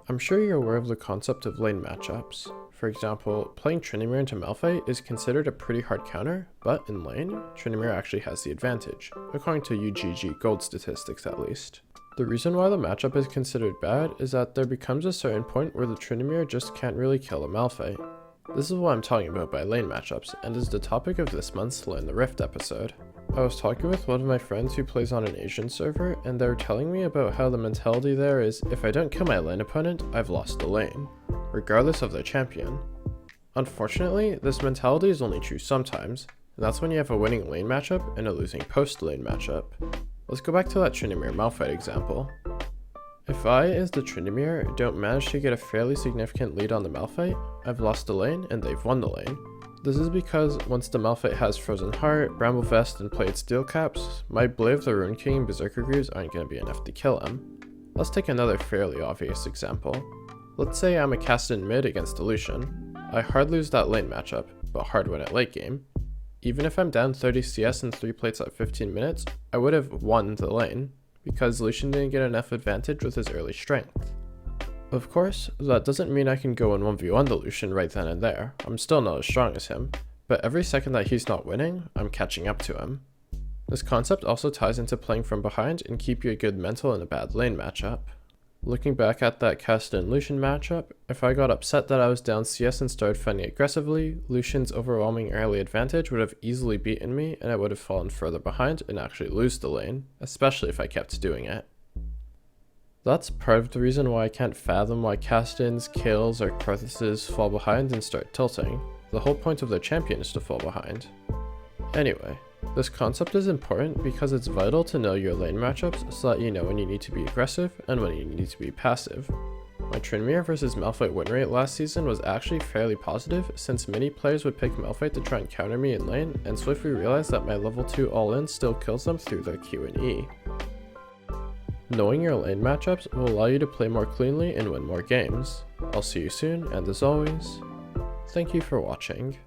I'm sure you're aware of the concept of lane matchups. For example, playing Tryndamere into Malphite is considered a pretty hard counter, but in lane, Tryndamere actually has the advantage, according to UGG gold statistics at least. The reason why the matchup is considered bad is that there becomes a certain point where the Tryndamere just can't really kill a Malphite. This is what I'm talking about by lane matchups, and is the topic of this month's Learn the Rift episode. I was talking with one of my friends who plays on an Asian server, and they were telling me about how the mentality there is, if I don't kill my lane opponent, I've lost the lane, regardless of their champion. Unfortunately, this mentality is only true sometimes, and that's when you have a winning lane matchup and a losing post lane matchup. Let's go back to that Tryndamere Malphite example. If I, as the Tryndamere, don't manage to get a fairly significant lead on the Malphite, I've lost the lane and they've won the lane. This is because once the Malphite has Frozen Heart, Bramble Vest, and played Steel Caps, my Blade of the Rune King and Berserker Greaves aren't going to be enough to kill him. Let's take another fairly obvious example. Let's say I'm a cast in mid against a Lucian. I hard lose that lane matchup, but hard win at late game. Even if I'm down 30 CS and 3 plates at 15 minutes, I would have won the lane, because Lucian didn't get enough advantage with his early strength. Of course, that doesn't mean I can go and 1v1 the Lucian right then and there. I'm still not as strong as him, but every second that he's not winning, I'm catching up to him. This concept also ties into playing from behind and keep you a good mental in a bad lane matchup. Looking back at that cast-in Lucian matchup, if I got upset that I was down CS and started fighting aggressively, Lucian's overwhelming early advantage would have easily beaten me and I would have fallen further behind and actually lose the lane, especially if I kept doing it. That's part of the reason why I can't fathom why cast-ins, kills, or Karthuses fall behind and start tilting. The whole point of their champion is to fall behind. Anyway, this concept is important because it's vital to know your lane matchups so that you know when you need to be aggressive and when you need to be passive. My Tryndamere vs Malphite win rate last season was actually fairly positive since many players would pick Malphite to try and counter me in lane and swiftly realized that my level 2 all-in still kills them through their Q and E. Knowing your lane matchups will allow you to play more cleanly and win more games. I'll see you soon, and as always, thank you for watching.